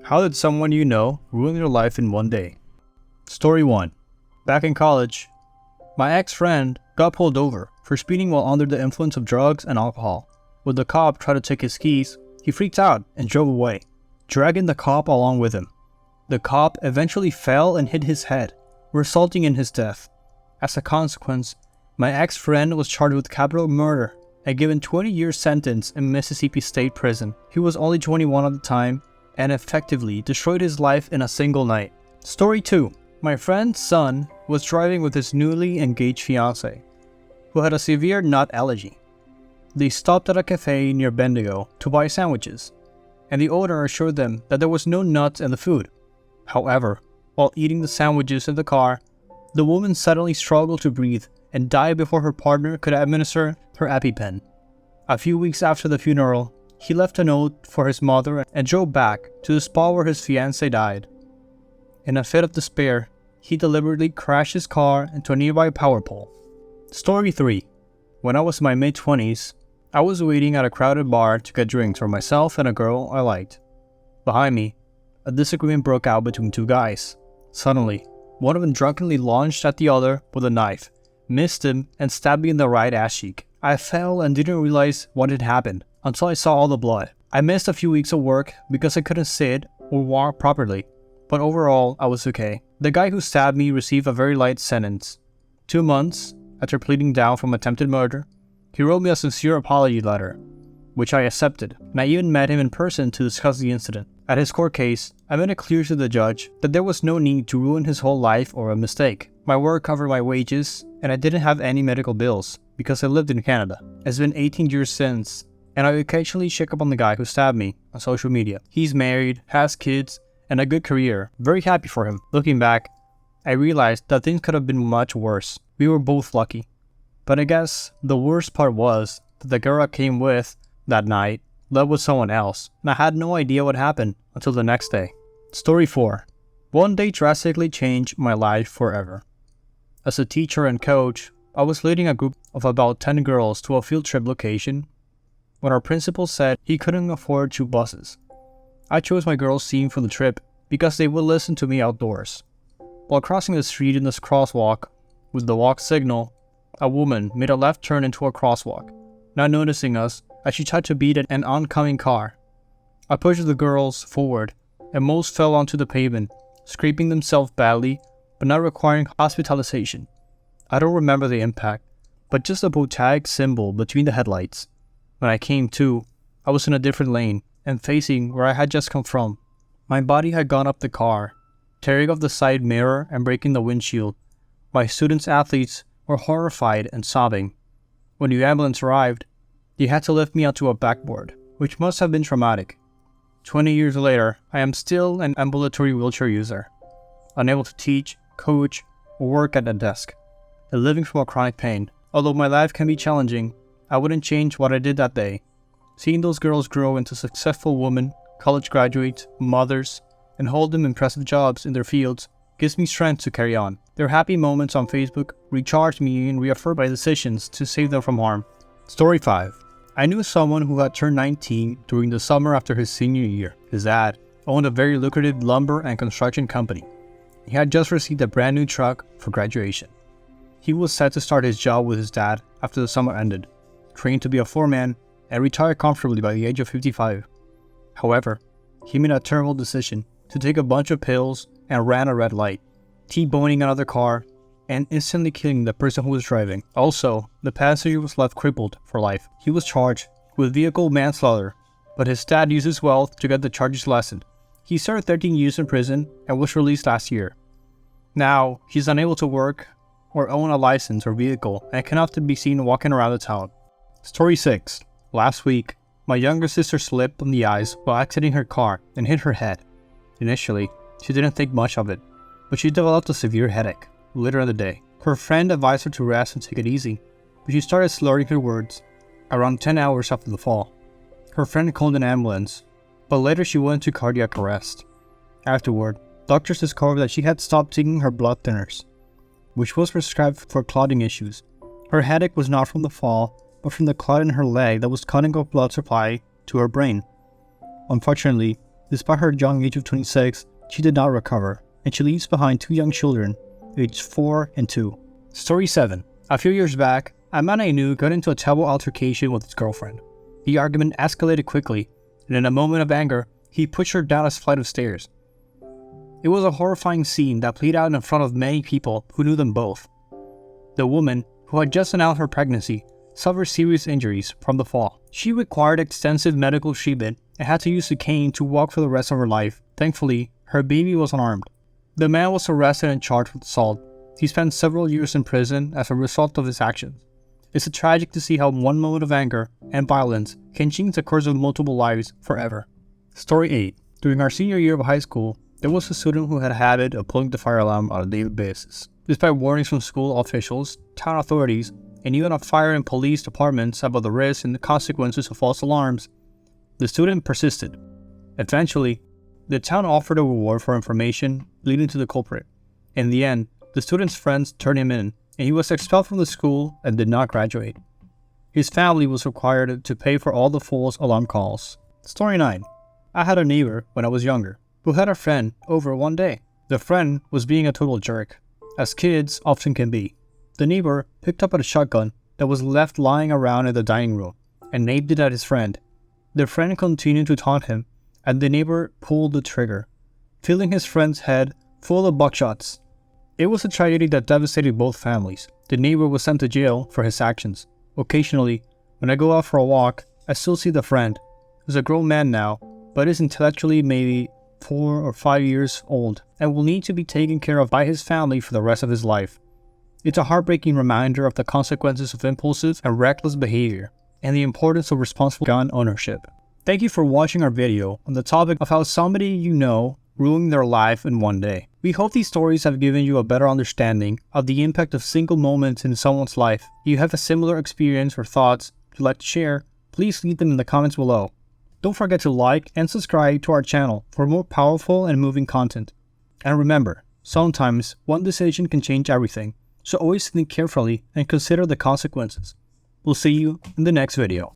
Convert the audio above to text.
How did someone you know ruin your life in one day? Story 1. Back in college, my ex-friend got pulled over for speeding while under the influence of drugs and alcohol. When the cop tried to take his keys, he freaked out and drove away, dragging the cop along with him. The cop eventually fell and hit his head, resulting in his death. As a consequence, my ex-friend was charged with capital murder and given 20-year sentence in Mississippi State Prison. He was only 21 at the time and effectively destroyed his life in a single night. Story 2. My friend's son was driving with his newly engaged fiancée, who had a severe nut allergy. They stopped at a cafe near Bendigo to buy sandwiches, and the owner assured them that there was no nuts in the food. However, while eating the sandwiches in the car, the woman suddenly struggled to breathe and died before her partner could administer her EpiPen. A few weeks after the funeral, he left a note for his mother and drove back to the spot where his fiancée died. In a fit of despair, he deliberately crashed his car into a nearby power pole. Story 3. When I was in my mid-20s, I was waiting at a crowded bar to get drinks for myself and a girl I liked. Behind me, a disagreement broke out between two guys. Suddenly, one of them drunkenly lunged at the other with a knife, missed him, and stabbed me in the right ass cheek. I fell and didn't realize what had happened until I saw all the blood. I missed a few weeks of work because I couldn't sit or walk properly, but overall, I was okay. The guy who stabbed me received a very light sentence. 2 months after pleading down from attempted murder, he wrote me a sincere apology letter, which I accepted, and I even met him in person to discuss the incident. At his court case, I made it clear to the judge that there was no need to ruin his whole life or a mistake. My work covered my wages, and I didn't have any medical bills because I lived in Canada. It's been 18 years since, and I occasionally check up on the guy who stabbed me on social media. He's married, has kids, and a good career. Very happy for him. Looking back, I realized that things could have been much worse. We were both lucky. But I guess the worst part was that the girl I came with that night lived with someone else, and I had no idea what happened until the next day. Story 4. One day drastically changed my life forever. As a teacher and coach, I was leading a group of about 10 girls to a field trip location when our principal said he couldn't afford 2 buses. I chose my girls' team for the trip because they would listen to me outdoors. While crossing the street in this crosswalk with the walk signal, a woman made a left turn into a crosswalk, not noticing us as she tried to beat an oncoming car. I pushed the girls forward, and most fell onto the pavement, scraping themselves badly, but not requiring hospitalization. I don't remember the impact, but just a bow tag symbol between the headlights. When I came to, I was in a different lane, and facing where I had just come from. My body had gone up the car, tearing off the side mirror and breaking the windshield. My students-athletes were horrified and sobbing. When the ambulance arrived, they had to lift me onto a backboard, which must have been traumatic. 20 years later, I am still an ambulatory wheelchair user, unable to teach, coach, or work at a desk, and living from a chronic pain. Although my life can be challenging, I wouldn't change what I did that day. Seeing those girls grow into successful women, college graduates, mothers, and hold them impressive jobs in their fields gives me strength to carry on. Their happy moments on Facebook recharge me and reaffirm my decisions to save them from harm. Story 5. I knew someone who had turned 19 during the summer after his senior year. His dad owned a very lucrative lumber and construction company. He had just received a brand new truck for graduation. He was set to start his job with his dad after the summer ended, trained to be a foreman, and retire comfortably by the age of 55. However, he made a terrible decision to take a bunch of pills and ran a red light, T-boning another car, and instantly killing the person who was driving. Also, the passenger was left crippled for life. He was charged with vehicle manslaughter, but his dad used his wealth to get the charges lessened. He served 13 years in prison and was released last year. Now, he's unable to work or own a license or vehicle and cannot be seen walking around the town. Story 6. Last week, my younger sister slipped on the ice while exiting her car and hit her head. Initially, she didn't think much of it, but she developed a severe headache later in the day. Her friend advised her to rest and take it easy, but she started slurring her words around 10 hours after the fall. Her friend called an ambulance, but later she went into cardiac arrest. Afterward, doctors discovered that she had stopped taking her blood thinners, which was prescribed for clotting issues. Her headache was not from the fall, but from the clot in her leg that was cutting off blood supply to her brain. Unfortunately, Despite her young age of 26, she did not recover, and she leaves behind 2 young children, aged 4 and 2. Story 7. A few years back, a man I knew got into a terrible altercation with his girlfriend. The argument escalated quickly, and in a moment of anger, he pushed her down a flight of stairs. It was a horrifying scene that played out in front of many people who knew them both. The woman, who had just announced her pregnancy, suffered serious injuries from the fall. She required extensive medical treatment and had to use a cane to walk for the rest of her life. Thankfully, her baby was unarmed. The man was arrested and charged with assault. He spent several years in prison as a result of his actions. It's tragic to see how one moment of anger and violence can change the course of multiple lives forever. Story 8. During our senior year of high school, there was a student who had a habit of pulling the fire alarm on a daily basis. Despite warnings from school officials, town authorities, and even fire and police departments about the risks and the consequences of false alarms, the student persisted. Eventually, the town offered a reward for information leading to the culprit. In the end, the student's friends turned him in, and he was expelled from the school and did not graduate. His family was required to pay for all the false alarm calls. Story 9. I had a neighbor when I was younger who had a friend over one day. The friend was being a total jerk, as kids often can be. The neighbor picked up a shotgun that was left lying around in the dining room and aimed it at his friend. The friend continued to taunt him, and the neighbor pulled the trigger, filling his friend's head full of buckshots. It was a tragedy that devastated both families. The neighbor was sent to jail for his actions. Occasionally, when I go out for a walk, I still see the friend, who's a grown man now, but is intellectually maybe 4 or 5 years old and will need to be taken care of by his family for the rest of his life. It's a heartbreaking reminder of the consequences of impulsive and reckless behavior and the importance of responsible gun ownership. Thank you for watching our video on the topic of how somebody you know ruined their life in one day. We hope these stories have given you a better understanding of the impact of single moments in someone's life. If you have a similar experience or thoughts you'd like to share, please leave them in the comments below. Don't forget to like and subscribe to our channel for more powerful and moving content. And remember, sometimes one decision can change everything, so always think carefully and consider the consequences. We'll see you in the next video.